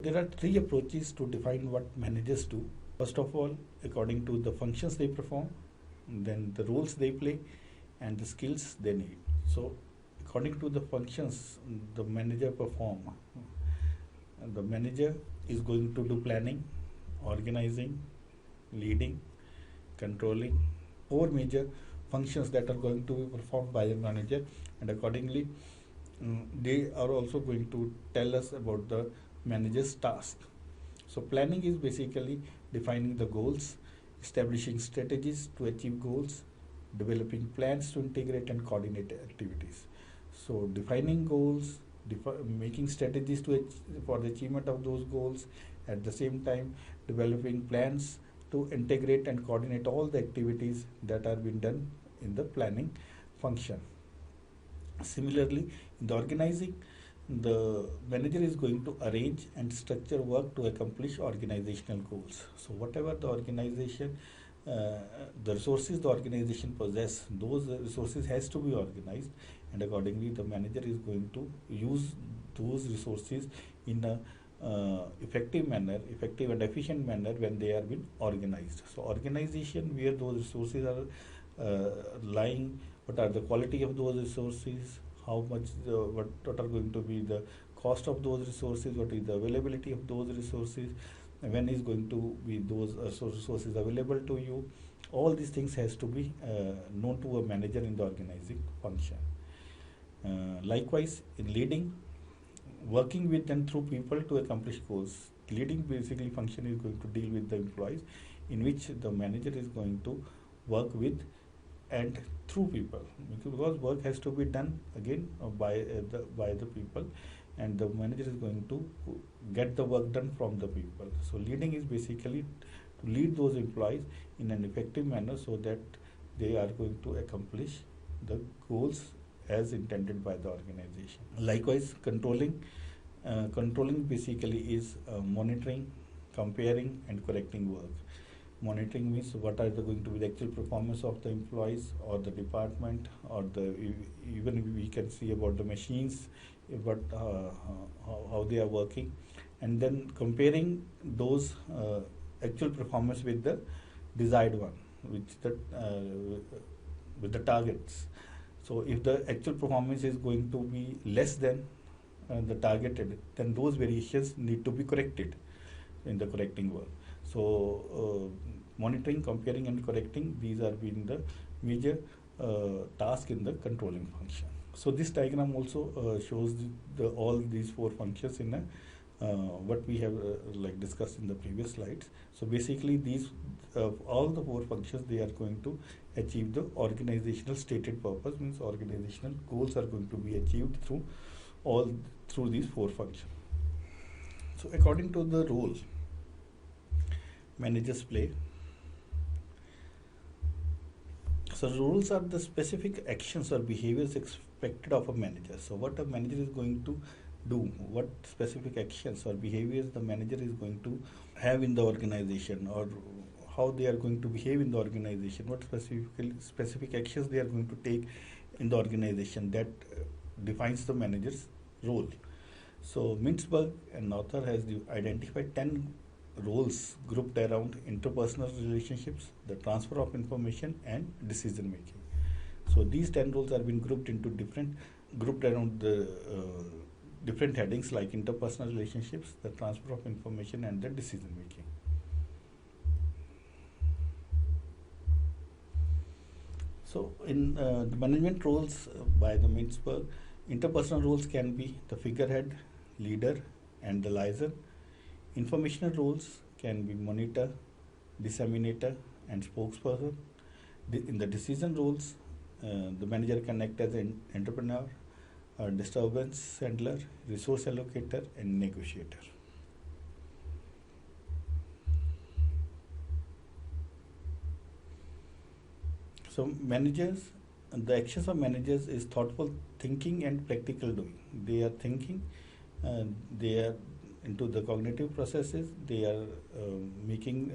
There are three approaches to define what managers do. First of all, according to the functions they perform, then the roles they play, and the skills they need. So, according to the functions the manager perform, the manager is going to do planning, organizing, leading, controlling. Four major functions that are going to be performed by the manager, and accordingly they are also going to tell us about the manager's task. So planning is basically defining the goals, establishing strategies to achieve goals, developing plans to integrate and coordinate activities. So defining goals, making strategies for the achievement of those goals, at the same time developing plans to integrate and coordinate all the activities that are being done in the planning function. Similarly, in the organizing, the manager is going to arrange and structure work to accomplish organizational goals. So whatever the organization, the resources the organization possess, those resources has to be organized, and accordingly the manager is going to use those resources in a effective and efficient manner when they are being organized. So organization, where those resources are lying, what are the quality of those resources, how much what are going to be the cost of those resources, what is the availability of those resources, when is going to be those resources available to you. All these things has to be known to a manager in the organizing function. Likewise, in leading, working with and through people to accomplish goals. Leading basically function is going to deal with the employees, in which the manager is going to work with and through people, because work has to be done again by the people, and the manager is going to get the work done from the people. So leading is basically to lead those employees in an effective manner so that they are going to accomplish the goals as intended by the organization. Likewise, controlling basically is monitoring, comparing and correcting work. Monitoring means what are going to be the actual performance of the employees or the department, or even we can see about the machines, but how they are working, and then comparing those actual performance with the desired one, with the targets. So if the actual performance is going to be less than the targeted, then those variations need to be corrected in the correcting work. So monitoring, comparing and correcting, these are being the major task in the controlling function. So this diagram also shows all these four functions in what we have like discussed in the previous slides. So basically these all the four functions, they are going to achieve the organizational stated purpose, means organizational goals are going to be achieved through these four functions. So according to the role managers play, so rules are the specific actions or behaviors expected of a manager. So what a manager is going to do, what specific actions or behaviors the manager is going to have in the organization, or how they are going to behave in the organization, what specific actions they are going to take in the organization, that defines the manager's role. So Mintzberg, an author, has identified 10 roles grouped around interpersonal relationships, the transfer of information and decision making. So these 10 roles are being grouped around the different headings like interpersonal relationships, the transfer of information and the decision making. So in the management roles by the Mintzberg, interpersonal roles can be the figurehead, leader and the liaison. Informational roles can be monitor, disseminator and spokesperson. In the decision roles, the manager can act as an entrepreneur, disturbance handler, resource allocator and negotiator. So managers, the actions of managers is thoughtful thinking and practical doing. They are thinking, they are into the cognitive processes, they are making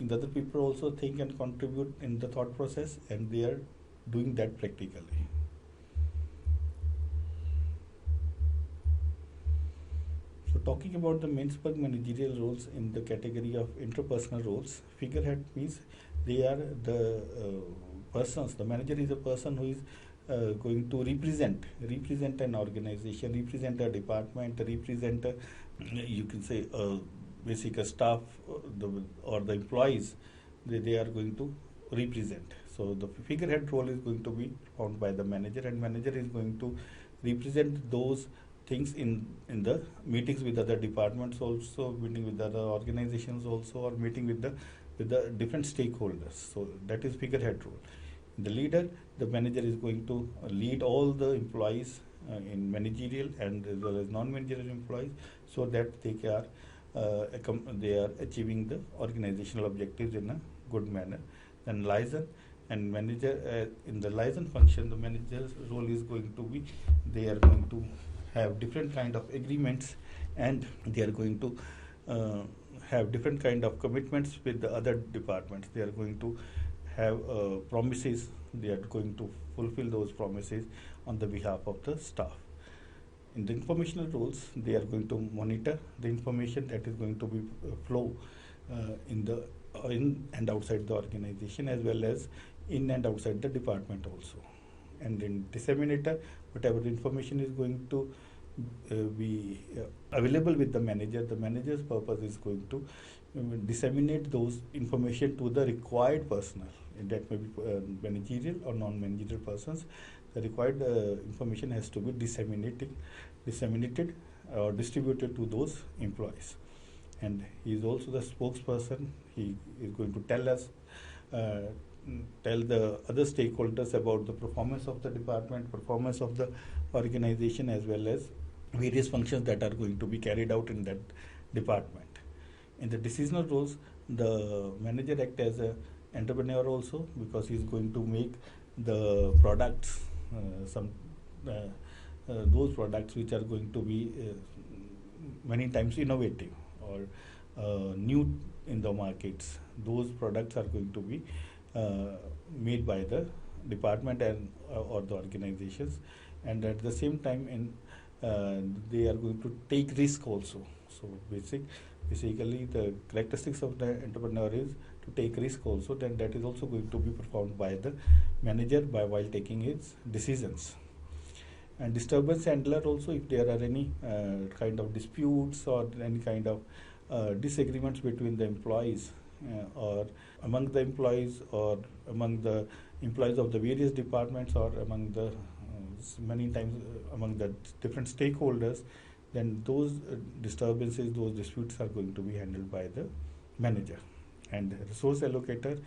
the other people also think and contribute in the thought process, and they are doing that practically. So Talking about the Mainsburg managerial roles in the category of interpersonal roles, figurehead means they are the persons. The manager is a person who is going to represent an organization, represent a department, represent you can say basic staff, or the employees. They are going to represent. So the figurehead role is going to be found by the manager, and manager is going to represent those things in the meetings with other departments also, meeting with other organizations also, or meeting with the different stakeholders. So that is figurehead role. The leader, the manager is going to lead all the employees in managerial and as well as non-managerial employees, so that they are achieving the organizational objectives in a good manner. Then liaison and manager, in the liaison function, the manager's role is going to be, they are going to have different kind of agreements, and they are going to have different kind of commitments with the other departments. They are going to have promises. They are going to fulfill those promises on the behalf of the staff. In the informational roles, they are going to monitor the information that is going to be flow in and outside the organization, as well as in and outside the department also. And in disseminator, whatever the information is going to be available with the manager, the manager's purpose is going to disseminate those information to the required personnel. And that may be managerial or non-managerial persons. The required information has to be disseminated or distributed to those employees. And he is also the spokesperson. He is going to tell us, tell the other stakeholders about the performance of the department, performance of the organization, as well as various functions that are going to be carried out in that department. In the decisional roles, the manager acts as an entrepreneur also, because he is going to make the products, those products which are going to be many times innovative or new in the markets. Those products are going to be made by the department and or the organizations, and at the same time they are going to take risk also. So basically the characteristics of the entrepreneur is to take risk also. Then that is also going to be performed by the manager while taking his decisions. And disturbance handler also, if there are any kind of disputes or any kind of disagreements between the employees or among the employees or among the employees of the various departments or among the many times among the different stakeholders, then those disturbances, those disputes are going to be handled by the manager. And resource allocator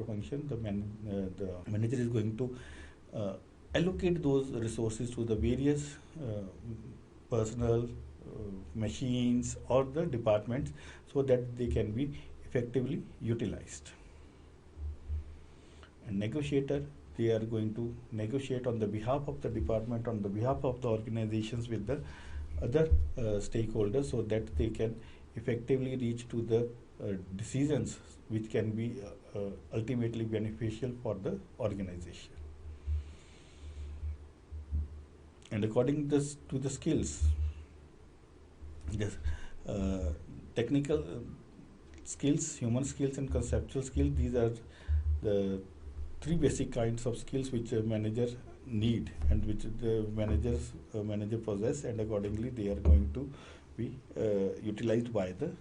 function, the manager is going to allocate those resources to the various personnel, machines or the departments, so that they can be effectively utilized. And negotiator, they are going to negotiate on the behalf of the department, on the behalf of the organizations with the other stakeholders, so that they can effectively reach to the decisions which can be ultimately beneficial for the organization. And according to the skills, yes, technical skills, human skills and conceptual skills, these are the three basic kinds of skills which a manager need and which the manager possess, and accordingly they are going to be utilized by the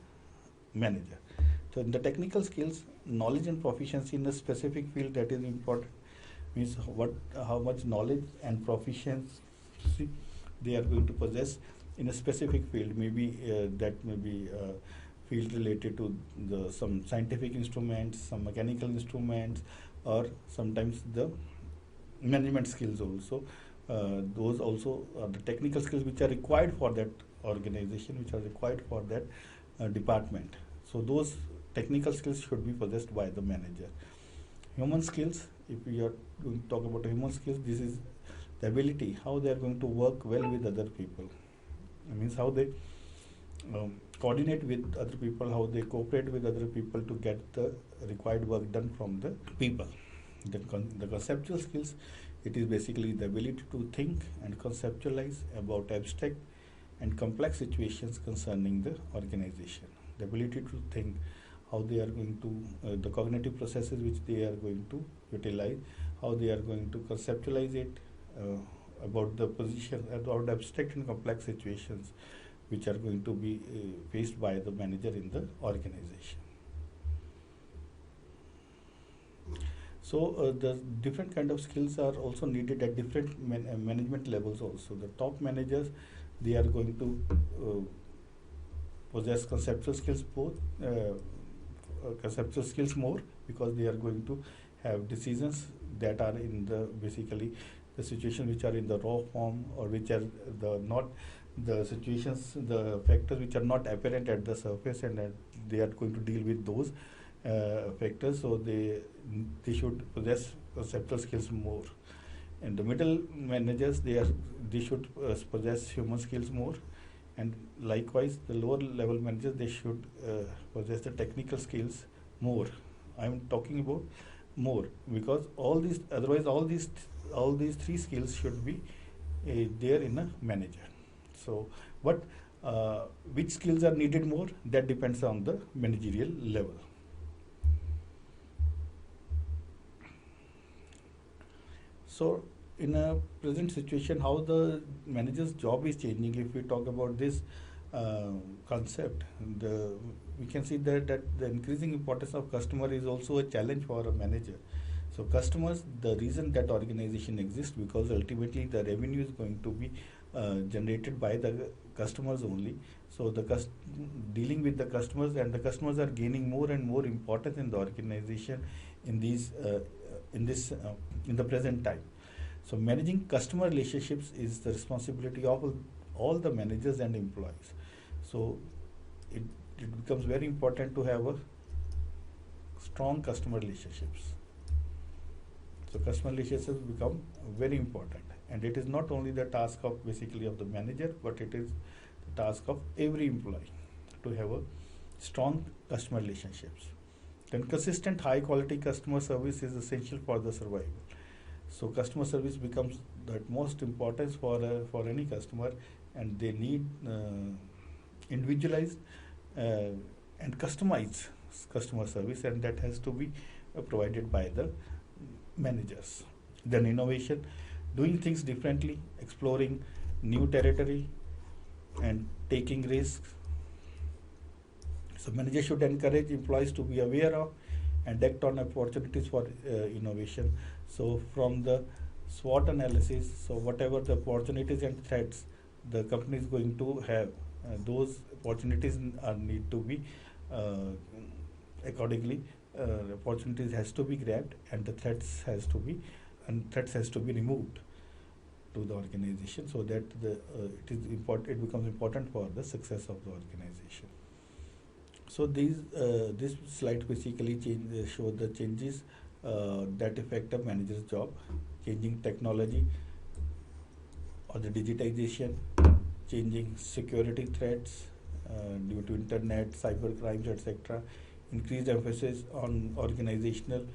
manager. So in the technical skills, knowledge and proficiency in a specific field, that is important. Means how much knowledge and proficiency they are going to possess in a specific field. Maybe that may be field related to some scientific instruments, some mechanical instruments, or sometimes the management skills also. Those also are the technical skills which are required for that organization, which are required for that department. So those technical skills should be possessed by the manager. Human skills, if we are going to talk about human skills, this is the ability how they are going to work well with other people. It means how they coordinate with other people, how they cooperate with other people to get the required work done from the people. The conceptual skills, it is basically the ability to think and conceptualize about abstract and complex situations concerning the organization. The ability to think, how they are going to, the cognitive processes which they are going to utilize, how they are going to conceptualize it, about the position, about abstract and complex situations which are going to be faced by the manager in the organization. So the different kind of skills are also needed at different management levels also. The top managers, they are going to possess conceptual skills conceptual skills more, because they are going to have decisions that are in the basically the situations which are in the raw form, or which are the not the situations, the factors which are not apparent at the surface, and they are going to deal with those factors. So they should possess conceptual skills more. And the middle managers, they should possess human skills more. And likewise, the lower level managers, they should possess the technical skills more. I am talking about more, because otherwise all these three skills should be there in a manager. So, but which skills are needed more? That depends on the managerial level. So, in a present situation, how the manager's job is changing, if we talk about this concept, we can see that the increasing importance of customer is also a challenge for a manager. So customers, the reason that organization exists, because ultimately the revenue is going to be generated by the customers only. So dealing with the customers, and the customers are gaining more and more importance in the organization in the present time. So managing customer relationships is the responsibility of all the managers and employees. So it becomes very important to have a strong customer relationships. So customer relationships become very important, and it is not only the task of basically of the manager, but it is the task of every employee to have a strong customer relationships. Then consistent high quality customer service is essential for the survival. So customer service becomes the most importance for any customer, and they need individualized and customized customer service, and that has to be provided by the managers. Then innovation, doing things differently, exploring new territory, and taking risks. So managers should encourage employees to be aware of and act on opportunities for innovation. So from the SWOT analysis, so whatever the opportunities and threats the company is going to have, those opportunities need to be accordingly. Opportunities has to be grabbed, and the threats has to be removed to the organization, so that it becomes important for the success of the organization. So this slide basically show the changes that affect a manager's job. Changing technology or the digitization, changing security threats due to internet, cyber crimes, etc. Increased emphasis on organizational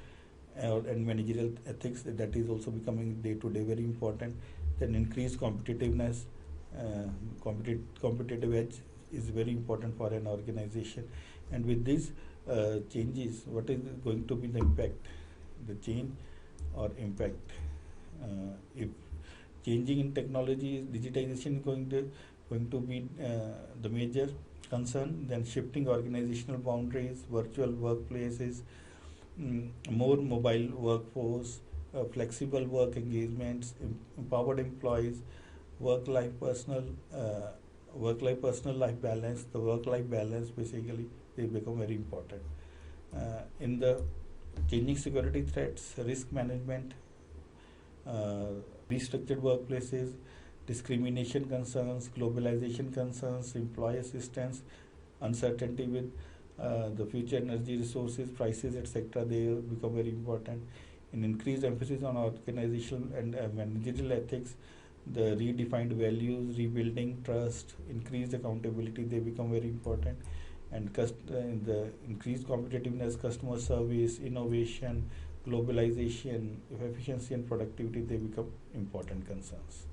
and managerial ethics, that is also becoming day to day very important. Then increased competitiveness, competitive edge is very important for an organization. And with these changes, what is going to be the impact, the change or impact? If changing in technology, digitization is going to be the major concern, then shifting organizational boundaries, virtual workplaces, more mobile workforce, flexible work engagements, empowered employees, work-life personal life balance. The work-life balance basically they become very important. In the changing security threats, risk management, restructured workplaces, discrimination concerns, globalization concerns, employee assistance, uncertainty with the future energy resources, prices, etc. They become very important. An increased emphasis on organizational and managerial ethics, the redefined values, rebuilding trust, increased accountability, they become very important. And the increased competitiveness, customer service, innovation, globalization, efficiency and productivity, they become important concerns.